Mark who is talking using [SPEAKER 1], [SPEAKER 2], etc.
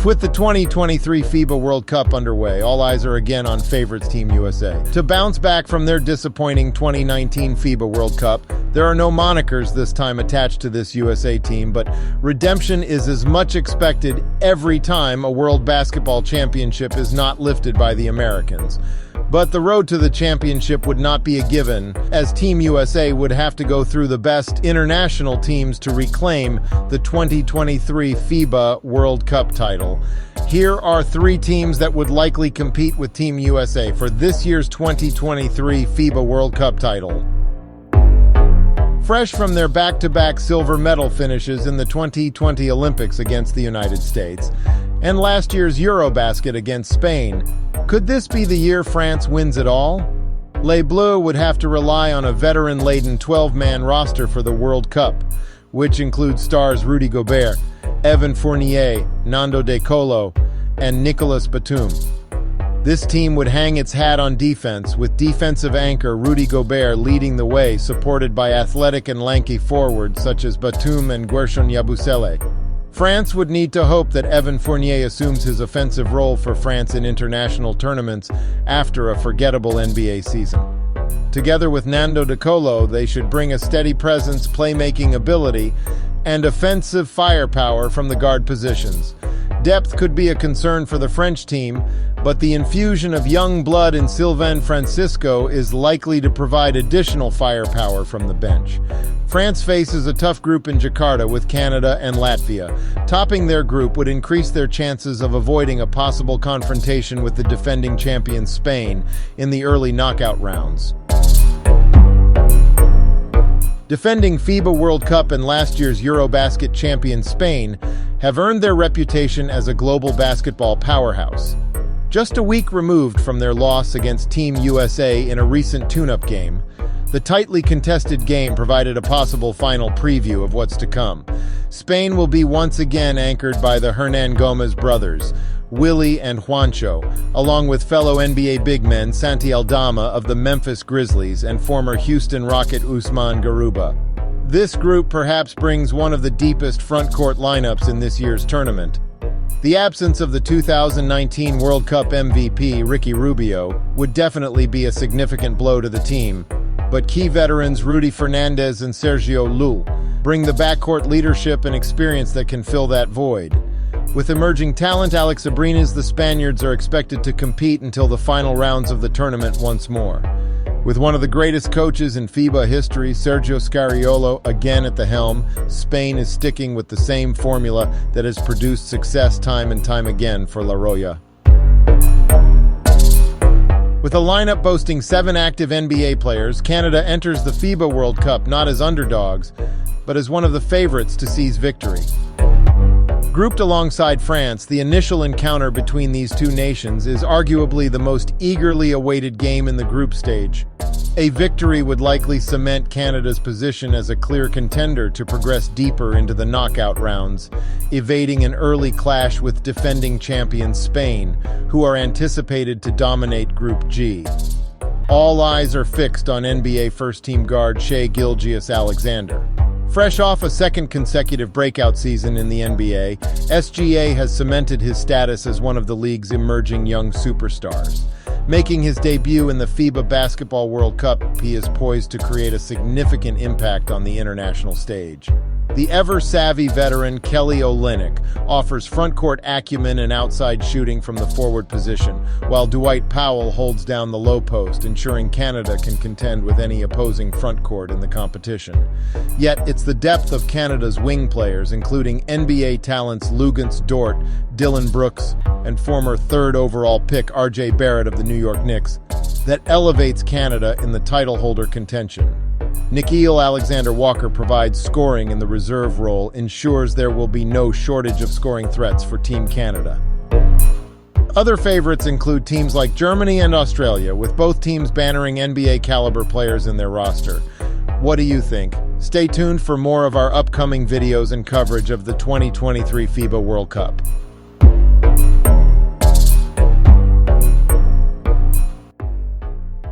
[SPEAKER 1] With the 2023 FIBA World Cup underway, all eyes are again on favorites Team USA. To bounce back from their disappointing 2019 FIBA World Cup, there are no monikers this time attached to this USA team, but redemption is as much expected every time a World Basketball Championship is not lifted by the Americans. But the road to the championship would not be a given, as Team USA would have to go through the best international teams to reclaim the 2023 FIBA World Cup title. Here are three teams that would likely compete with Team USA for this year's 2023 FIBA World Cup title. Fresh from their back-to-back silver medal finishes in the 2020 Olympics against the United States and last year's Eurobasket against Spain, could this be the year France wins it all? Les Bleus would have to rely on a veteran-laden 12-man roster for the World Cup, which includes stars Rudy Gobert, Evan Fournier, Nando De Colo, and Nicolas Batum. This team would hang its hat on defense, with defensive anchor Rudy Gobert leading the way, supported by athletic and lanky forwards such as Batum and Guerschon Yabusele. France would need to hope that Evan Fournier assumes his offensive role for France in international tournaments after a forgettable NBA season. Together with Nando De Colo, they should bring a steady presence, playmaking ability, and offensive firepower from the guard positions. Depth could be a concern for the French team, but the infusion of young blood in Sylvain Francisco is likely to provide additional firepower from the bench. France faces a tough group in Jakarta with Canada and Latvia. Topping their group would increase their chances of avoiding a possible confrontation with the defending champion Spain in the early knockout rounds. Defending FIBA World Cup and last year's Eurobasket champion Spain have earned their reputation as a global basketball powerhouse. Just a week removed from their loss against Team USA in a recent tune-up game, the tightly contested game provided a possible final preview of what's to come. Spain will be once again anchored by the Hernan Gomez brothers, Willie and Juancho, along with fellow NBA big men Santi Aldama of the Memphis Grizzlies and former Houston Rocket Usman Garuba. This group perhaps brings one of the deepest frontcourt lineups in this year's tournament. The absence of the 2019 World Cup MVP Ricky Rubio would definitely be a significant blow to the team, but key veterans Rudy Fernandez and Sergio Llull bring the backcourt leadership and experience that can fill that void. With emerging talent Alex Abrines, the Spaniards are expected to compete until the final rounds of the tournament once more. With one of the greatest coaches in FIBA history, Sergio Scariolo, again at the helm, Spain is sticking with the same formula that has produced success time and time again for La Roya. With a lineup boasting 7 active NBA players, Canada enters the FIBA World Cup not as underdogs, but as one of the favorites to seize victory. Grouped alongside France, the initial encounter between these two nations is arguably the most eagerly awaited game in the group stage. A victory would likely cement Canada's position as a clear contender to progress deeper into the knockout rounds, evading an early clash with defending champion Spain, who are anticipated to dominate Group G. All eyes are fixed on NBA first-team guard Shai Gilgeous-Alexander. Fresh off a second consecutive breakout season in the NBA, SGA has cemented his status as one of the league's emerging young superstars. Making his debut in the FIBA Basketball World Cup, he is poised to create a significant impact on the international stage. The ever-savvy veteran Kelly Olynyk offers frontcourt acumen and outside shooting from the forward position, while Dwight Powell holds down the low post, ensuring Canada can contend with any opposing frontcourt in the competition. Yet, it's the depth of Canada's wing players, including NBA talents Luguentz Dort, Dillon Brooks, and former third overall pick RJ Barrett of the New York Knicks, that elevates Canada in the title holder contention. Nickeil Alexander-Walker provides scoring in the reserve role, ensures there will be no shortage of scoring threats for Team Canada. Other favorites include teams like Germany and Australia, with both teams bannering NBA-caliber players in their roster. What do you think? Stay tuned for more of our upcoming videos and coverage of the 2023 FIBA World Cup.